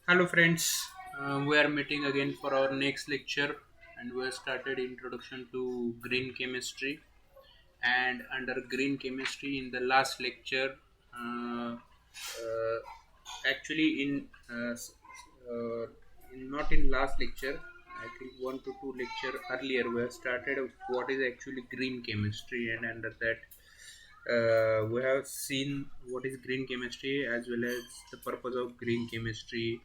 Hello, friends. We are meeting again for our next lecture, and we have started introduction to green chemistry. And under green chemistry, in the last lecture, uh, actually not in last lecture. I think one to two lecture earlier, we have started what is actually green chemistry, and under that we have seen what is green chemistry as well as the purpose of green chemistry,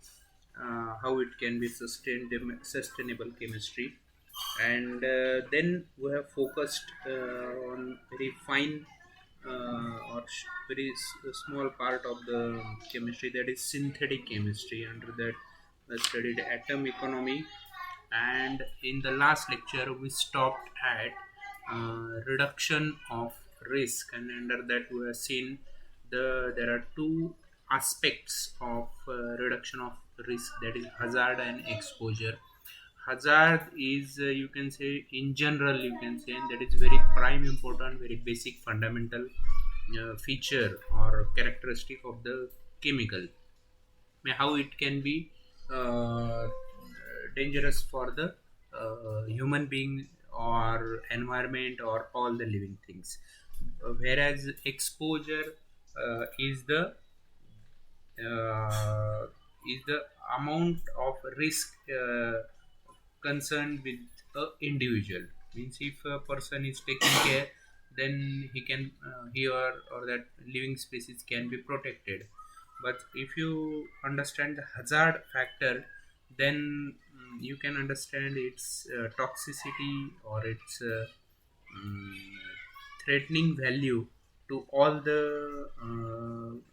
how it can be sustainable chemistry, and then we have focused on very fine small part of the chemistry, that is synthetic chemistry. Under that, we studied atom economy, and in the last lecture we stopped at reduction of risk, and under that we have seen there are two aspects of reduction of risk, that is hazard and exposure. Hazard is, you can say, in general, you can say, and that is very prime important, very basic fundamental feature or characteristic of the chemical, how it can be dangerous for the human being or environment or all the living things. Whereas exposure is uh, the amount of risk concerned with a individual. Means if a person is taking care, then he or that living species can be protected. But if you understand the hazard factor, then you can understand its toxicity or its mm, threatening value to all the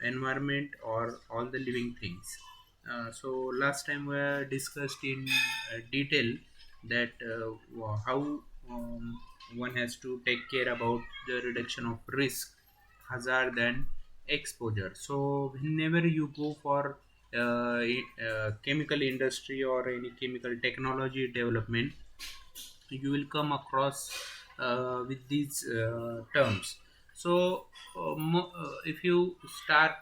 environment or all the living things. So last time we discussed in detail that how one has to take care about the reduction of risk, hazard, and exposure. So whenever you go for chemical industry or any chemical technology development, you will come across with these terms. So if you start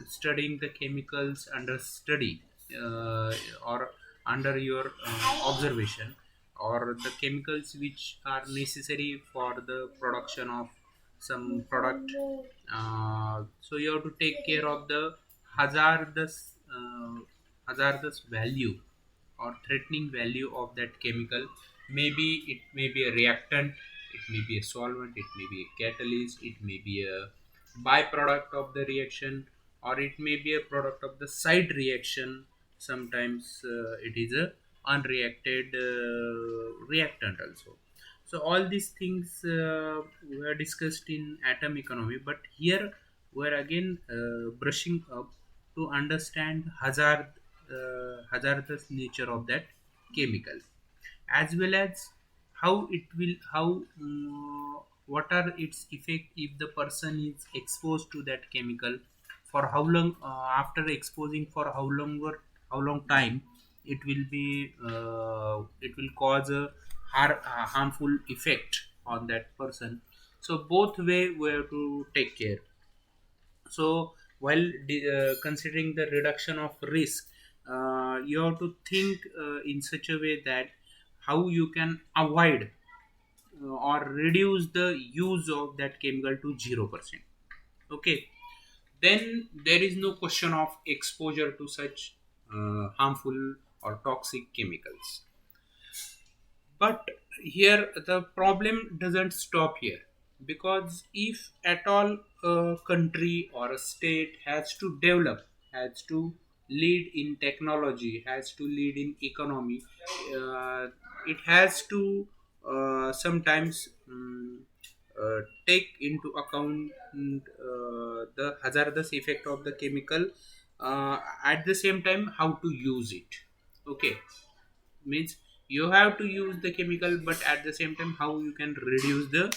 studying the chemicals under study, or under your observation, or the chemicals which are necessary for the production of some product, so you have to take care of the hazardous value or threatening value of that chemical. Maybe it may be a reactant, it may be a solvent, it may be a catalyst, it may be a byproduct of the reaction, or it may be a product of the side reaction. Sometimes it is a unreacted reactant also. So all these things were discussed in atom economy, but here we're again brushing up to understand hazardous nature of that chemical, as well as what are its effect if the person is exposed to that chemical, for how long, after exposing, for how long time it will cause a harmful effect on that person. So both way we have to take care. So while considering the reduction of risk, you have to think in such a way that how you can avoid or reduce the use of that chemical to 0%. Okay, then there is no question of exposure to such harmful or toxic chemicals. But here the problem doesn't stop here, because if at all a country or a state has to develop, has to lead in technology, has to lead in economy, it has to sometimes take into account the hazardous effect of the chemical, at the same time how to use it. Okay, means you have to use the chemical, but at the same time how you can reduce the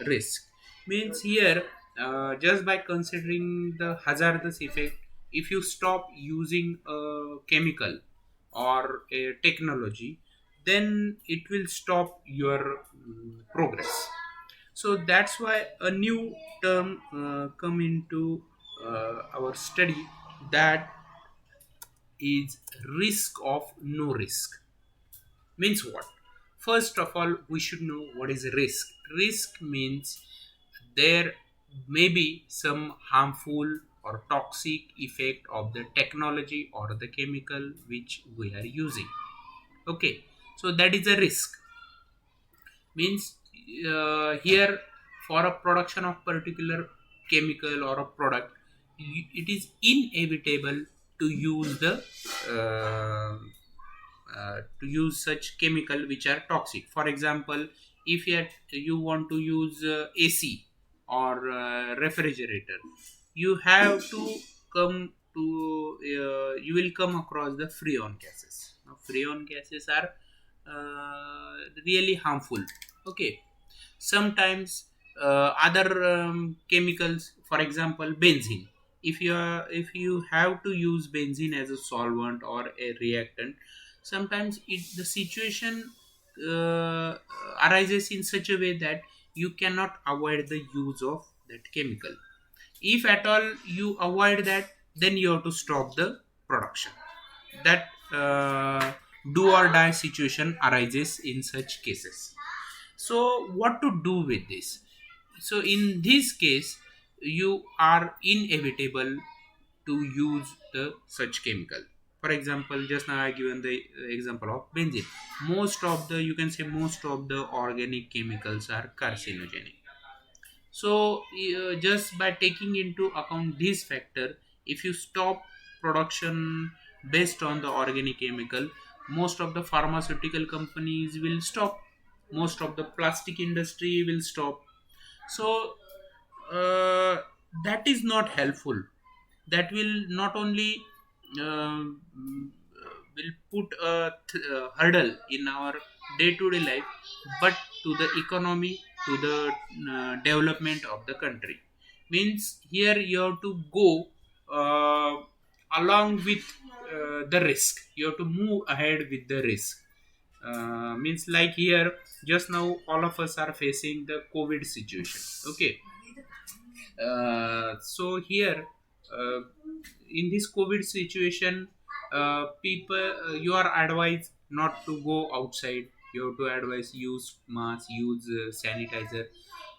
risk. Means here, just by considering the hazardous effect, if you stop using a chemical or a technology, then it will stop your progress. So that's why a new term come into our study, that is risk of no risk. Means what? First of all, we should know what is risk. Risk means there may be some harmful or toxic effect of the technology or the chemical which we are using. Okay, so that is a risk. Means here, for a production of particular chemical or a product, it is inevitable to use the to use such chemical which are toxic. For example, if you want to use AC or refrigerator, you have to come to you will come across the freon gases. Now, freon gases are really harmful. Okay, sometimes other chemicals, for example benzene, if you have to use benzene as a solvent or a reactant, sometimes the situation arises in such a way that you cannot avoid the use of that chemical. If at all you avoid that, then you have to stop the production. That do or die situation arises in such cases. So what to do with this? So in this case, you are inevitable to use the such chemical. For example, just now I given the example of benzene. Most of the, you can say, most of the organic chemicals are carcinogenic. So just by taking into account this factor, if you stop production based on the organic chemical, most of the pharmaceutical companies will stop, most of the plastic industry will stop. So uh, that is not helpful. That will not only will put a hurdle in our day-to-day life, but to the economy, to the development of the country. Means here you have to go uh, along with the risk. You have to move ahead with the risk. Means like here, just now all of us are facing the COVID situation. Okay, so here, uh, in this COVID situation, people, you are advised not to go outside. You have to advise use mask, use sanitizer,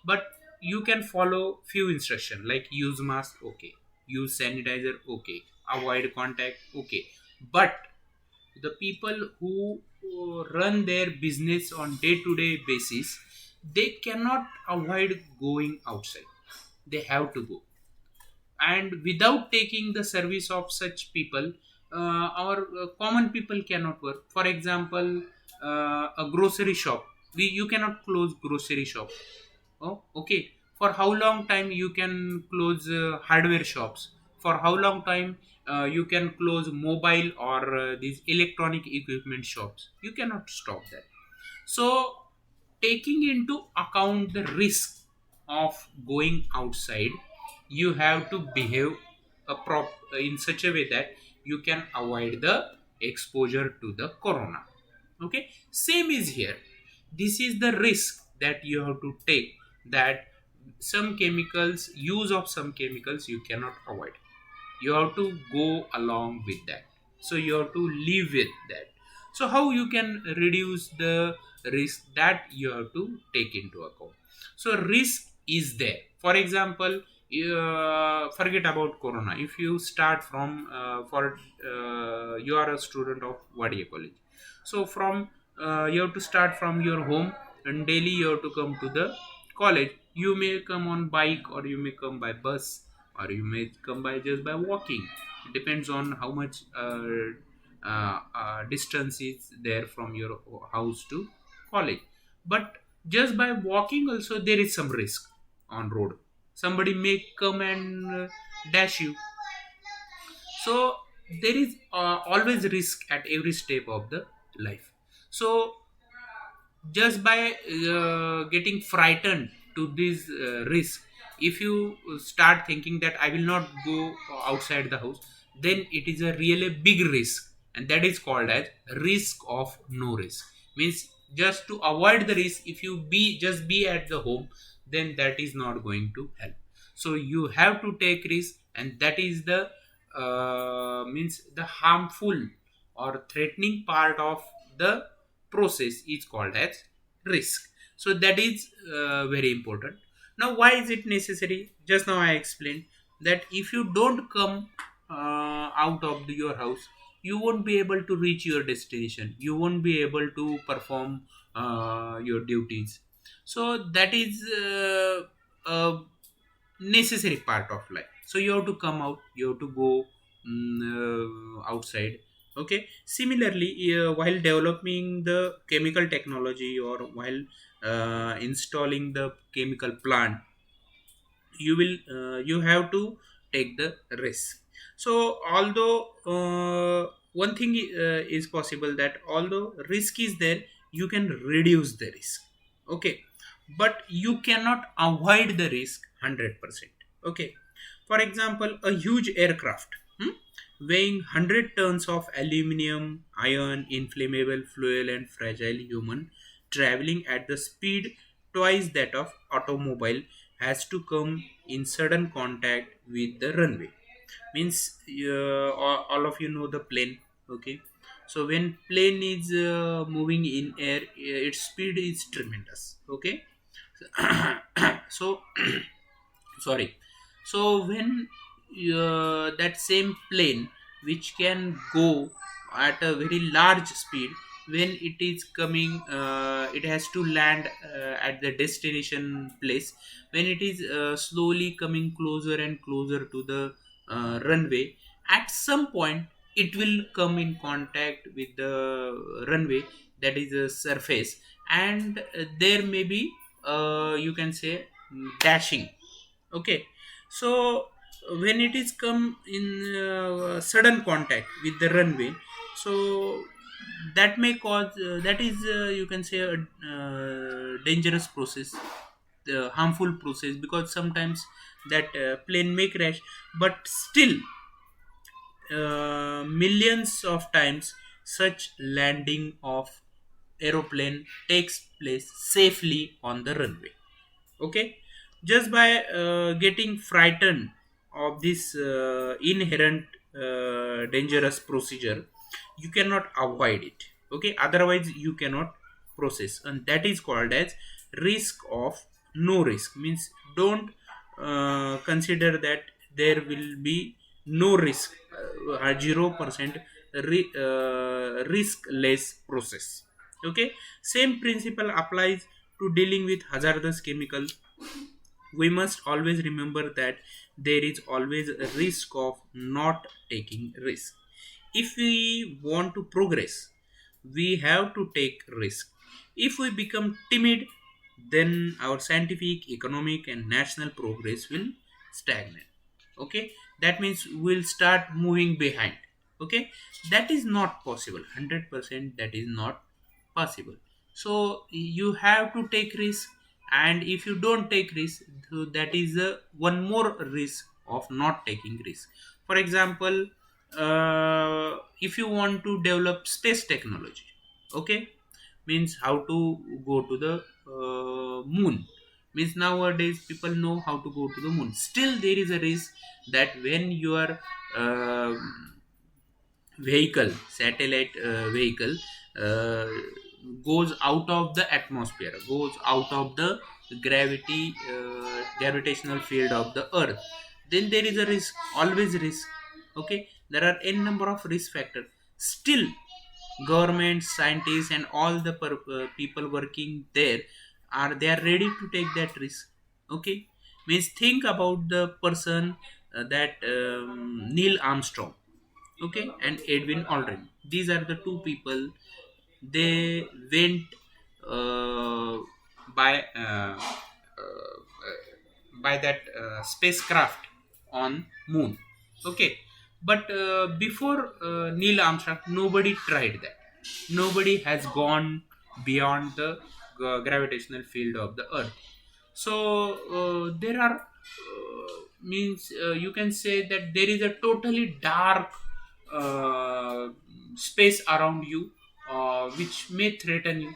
but you can follow few instruction like use mask, okay, use sanitizer, okay, avoid contact, okay. But the people who run their business on day to day basis, they cannot avoid going outside. They have to go, and without taking the service of such people, our common people cannot work. For example, a grocery shop, you cannot close grocery shop. Oh, okay. For how long time you can close hardware shops? For how long time you can close mobile or these electronic equipment shops? You cannot stop that. So, taking into account the risk of going outside, you have to behave in such a way that you can avoid the exposure to the corona. Okay, same is here. This is the risk that you have to take, that some chemicals, use of some chemicals you cannot avoid. You have to go along with that. So you have to live with that. So how you can reduce the risk, that you have to take into account. So risk is there. For example, forget about corona. If you start from for you are a student of Wadia College, so from you have to start from your home, and daily you have to come to the college. You may come on bike, or you may come by bus, or you may come by just by walking. It depends on how much distance is there from your house to college. But just by walking also there is some risk on road. Somebody may come and dash you. So there is always risk at every step of the life. So just by getting frightened to this risk, if you start thinking that I will not go outside the house, then it is a really big risk, and that is called as risk of no risk. Means just to avoid the risk, if you be at the home, then that is not going to help. So you have to take risk, and that is the means the harmful or threatening part of the process is called as risk. So that is very important. Now, why is it necessary? Just now I explained that if you don't come out of your house, you won't be able to reach your destination. You won't be able to perform your duties. So that is a necessary part of life. So you have to come out, you have to go outside. Okay, similarly, while developing the chemical technology or while installing the chemical plant, you have to take the risk. So although one thing is possible, that although risk is there, you can reduce the risk. Okay, but you cannot avoid the risk 100%. Okay, for example, a huge aircraft weighing 100 tons of aluminum, iron, inflammable fuel and fragile human, traveling at the speed twice that of automobile, has to come in sudden contact with the runway. Means all of you know the plane. Okay, so when plane is moving in air, its speed is tremendous. Okay, so sorry. So when that same plane, which can go at a very large speed, when it is coming, it has to land at the destination place. When it is slowly coming closer and closer to the runway, at some point it will come in contact with the runway, that is a surface, and there may be you can say dashing. Okay, so when it is come in sudden contact with the runway, so that may cause that is you can say a dangerous process, the harmful process, because sometimes that plane may crash. But still, millions of times such landing of aeroplane takes place safely on the runway. Okay, just by getting frightened of this inherent dangerous procedure, you cannot avoid it. Okay, otherwise you cannot process, and that is called as risk of no risk. Means don't consider that there will be no risk, 0% riskless process. Okay, same principle applies to dealing with hazardous chemicals. We must always remember that there is always a risk of not taking risk. If we want to progress, we have to take risk. If we become timid, then our scientific, economic and national progress will stagnate. Okay, that means we'll start moving behind. Okay, that is not possible, 100% that is not possible. So you have to take risk, and if you don't take risk, so that is one more risk of not taking risk. For example, if you want to develop space technology, okay, means how to go to the moon. Means nowadays people know how to go to the moon. Still there is a risk that when your vehicle, satellite vehicle, uh, goes out of the atmosphere, goes out of the gravitational field of the earth, then there is a risk, always risk. Okay, there are n number of risk factors. Still, government, scientists and all the people working there, are ready to take that risk. Okay, means think about the person that Neil Armstrong, okay, and Edwin Aldrin. These are the two people. They went uh, by uh, uh, by that spacecraft on moon. Okay, but before Neil Armstrong, nobody tried that. Nobody has gone beyond the gravitational field of the Earth. So there are means you can say that there is a totally dark uh, space around you, which may threaten you.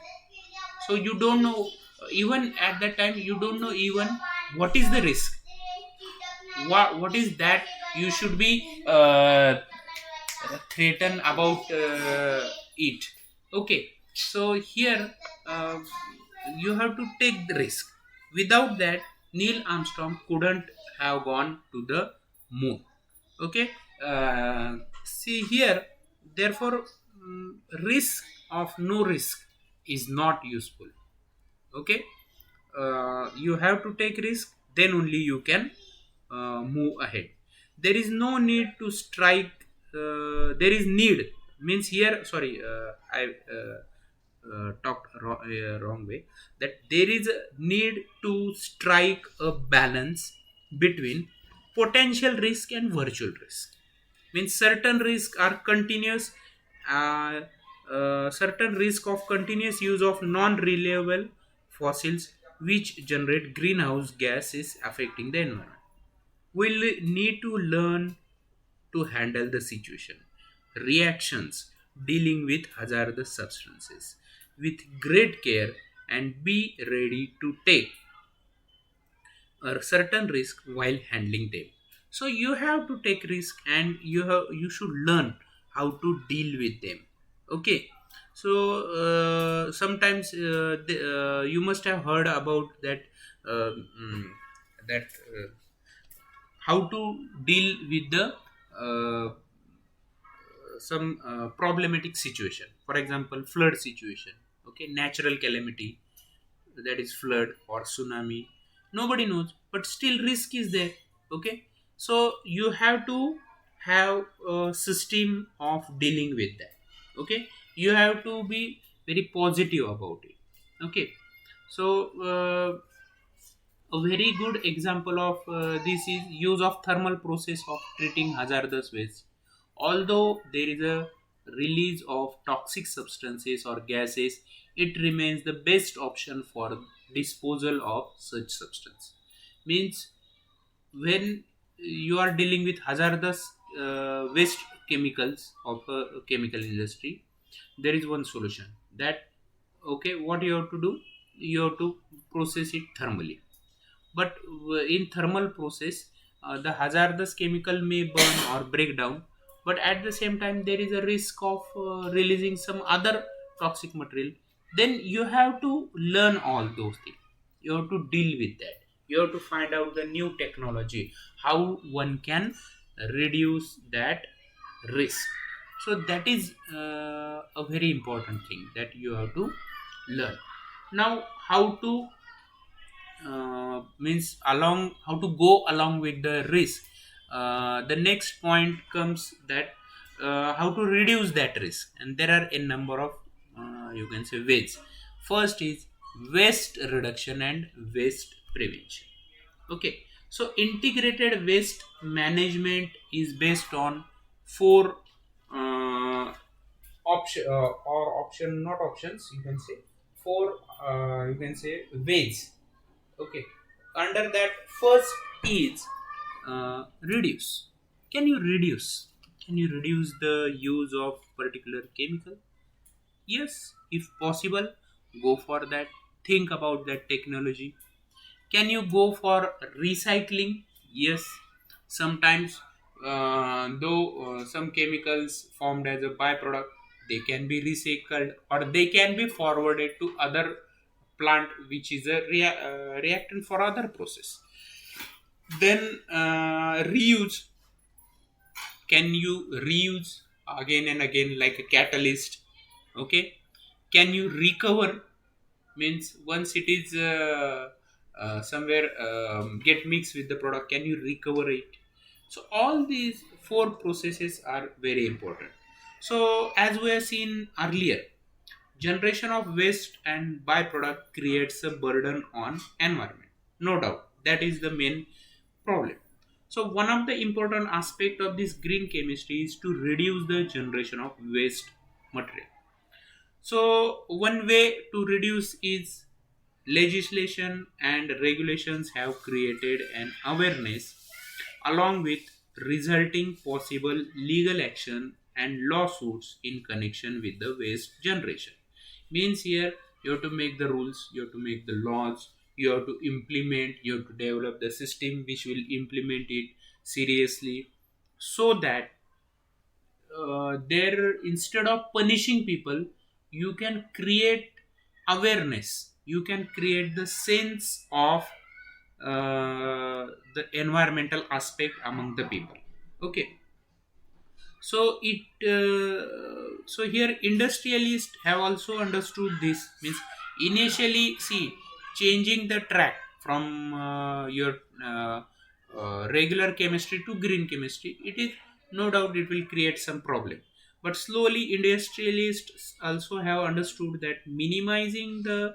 So you don't know, even at that time you don't know even what is the risk, what is that you should be threaten about it. Okay, so here uh, you have to take the risk. Without that, Neil Armstrong couldn't have gone to the moon. Okay, see here, therefore, risk of no risk is not useful. Okay, you have to take risk, then only you can move ahead. There is no need to strike. There is need, means here, sorry, I talked wrong way, that there is a need to strike a balance between potential risk and virtual risk. Means certain risks are continuous, uh, certain risk of continuous use of non-reliable fossils which generate greenhouse gases affecting the environment. We'll need to learn to handle the situation, reactions, dealing with hazardous substances with great care, and be ready to take a certain risk while handling them. So you have to take risk, and you should learn how to deal with them. Okay, so sometimes you must have heard about that, uh, mm, that how to deal with the some problematic situation, for example flood situation. Okay, natural calamity, that is flood or tsunami, nobody knows, but still risk is there. Okay, so you have to have a system of dealing with that. Okay, you have to be very positive about it. Okay, so a very good example of this is use of thermal process of treating hazardous waste. Although there is a release of toxic substances or gases, it remains the best option for disposal of such substance. Means when you are dealing with hazardous waste chemicals of a chemical industry, there is one solution, that okay, what you have to do, you have to process it thermally. But in thermal process, the hazardous chemical may burn or break down, but at the same time there is a risk of releasing some other toxic material. Then you have to learn all those things, you have to deal with that, you have to find out the new technology, how one can reduce that risk. So that is a very important thing that you have to learn. Now how to means along, how to go along with the risk. The next point comes that how to reduce that risk, and there are a number of you can say ways. First is waste reduction and waste prevention. Okay, so integrated waste management is based on four option or option, not options, you can say four you can say ways. Okay, under that, first is reduce. Can you reduce? Can you reduce the use of particular chemical? Yes, if possible, go for that. Think about that technology. Can you go for recycling? Yes, sometimes though some chemicals formed as a byproduct, they can be recycled or they can be forwarded to other plant which is a reactant for other process. Then reuse. Can you reuse again and again like a catalyst? Okay, can you recover? Means once it is somewhere get mixed with the product, can you recover it? So all these four processes are very important. So as we have seen earlier, generation of waste and byproduct creates a burden on environment, no doubt, that is the main problem. So one of the important aspect of this green chemistry is to reduce the generation of waste material. So one way to reduce is legislation and regulations have created an awareness along with resulting possible legal action and lawsuits in connection with the waste generation. Means here you have to make the rules, you have to make the laws, you have to implement, you have to develop the system which will implement it seriously, so that there, instead of punishing people, you can create awareness, you can create the sense of the environmental aspect among the people. Okay. So it so here industrialists have also understood this, means initially, see, changing the track from your regular chemistry to green chemistry, it is no doubt it will create some problem, but slowly industrialists also have understood that minimizing the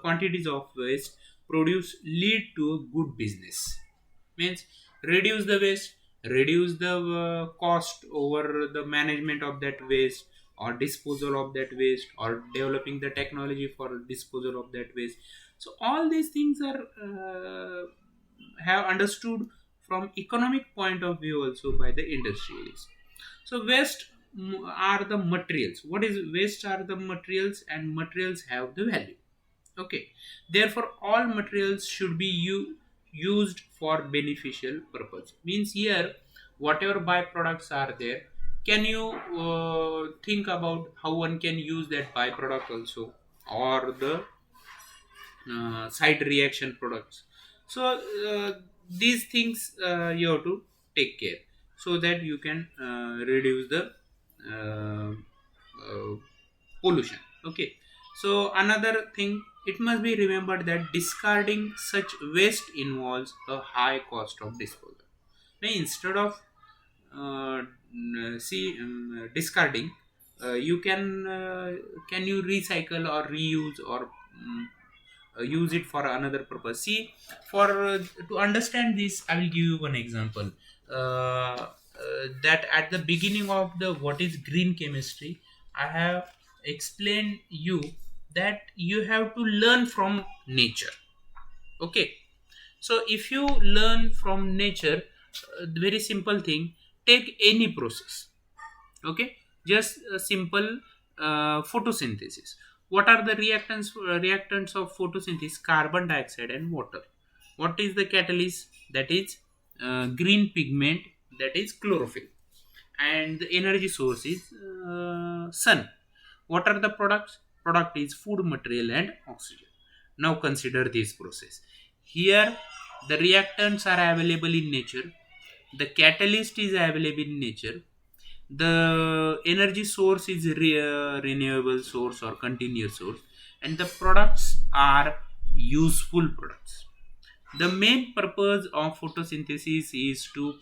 quantities of waste produce lead to a good business, means reduce the waste, reduce the cost over the management of that waste or disposal of that waste, or developing the technology for disposal of that waste. So all these things are have understood from economic point of view also by the industrialists. So waste are the materials. What is waste? Are the materials, and materials have the value. Okay. Therefore all materials should be used for beneficial purpose, means here whatever byproducts are there, can you think about how one can use that byproduct also, or the side reaction products. So these things you have to take care, so that you can reduce the uh, uh, pollution. Okay. So another thing, it must be remembered that discarding such waste involves a high cost of disposal. Now, instead of discarding, you can you recycle or reuse, or use it for another purpose. See, for to understand this, I will give you one example. That at the beginning of the what is green chemistry, I have explained you that you have to learn from nature. Okay. So if you learn from nature, very simple thing, take any process. Okay. Just a simple photosynthesis. What are the reactants of photosynthesis? Carbon dioxide and water. What is the catalyst? That is green pigment, that is chlorophyll, and the energy source is sun. What are the products? Product is food material and oxygen. Now consider this process. Here the reactants are available in nature, the catalyst is available in nature, the energy source is renewable source or continuous source, and the products are useful products. The main purpose of photosynthesis is to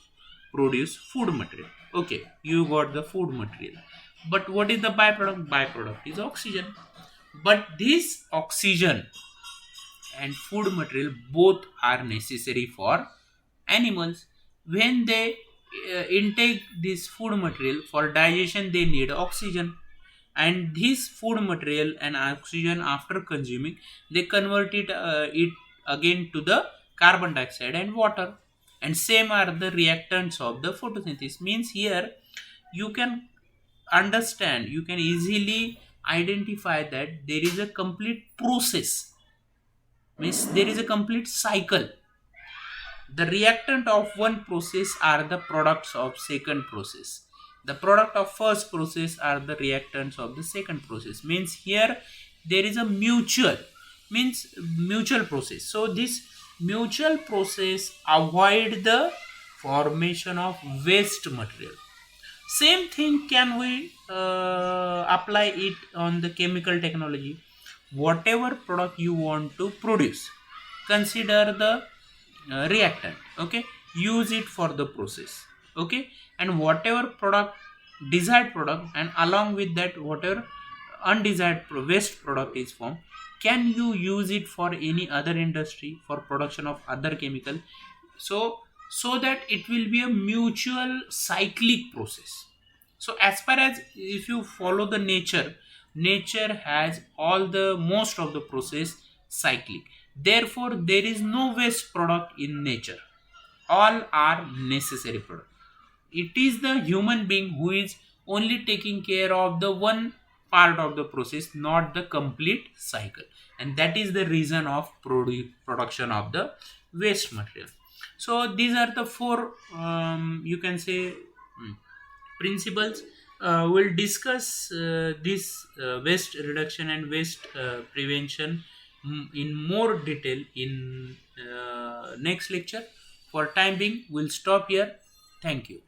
produce food material. Okay, you got the food material, but what is the byproduct? Byproduct is oxygen. But this oxygen and food material both are necessary for animals. When they intake this food material for digestion, they need oxygen, and this food material and oxygen, after consuming, they convert it again to the carbon dioxide and water, and same are the reactants of the photosynthesis. Means here you can understand, you can easily identify that there is a complete process, means there is a complete cycle. The reactant of one process are the products of second process. The product of first process are the reactants of the second process. Means here there is a mutual process. So this mutual process avoid the formation of waste material. Same thing can we apply it on the chemical technology. Whatever product you want to produce, consider the reactant. Okay. Use it for the process. Okay. And whatever product, desired product, and along with that whatever undesired waste product is formed, can you use it for any other industry for production of other chemical. So that it will be a mutual cyclic process. So as far as, if you follow the nature has all the most of the process cyclic. Therefore there is no waste product in nature, all are necessary product. It is the human being who is only taking care of the one part of the process, not the complete cycle, and that is the reason of production of the waste material. So these are the four, you can say, principles We'll discuss this waste reduction and waste prevention in more detail in next lecture. For time being, we'll stop here. Thank you.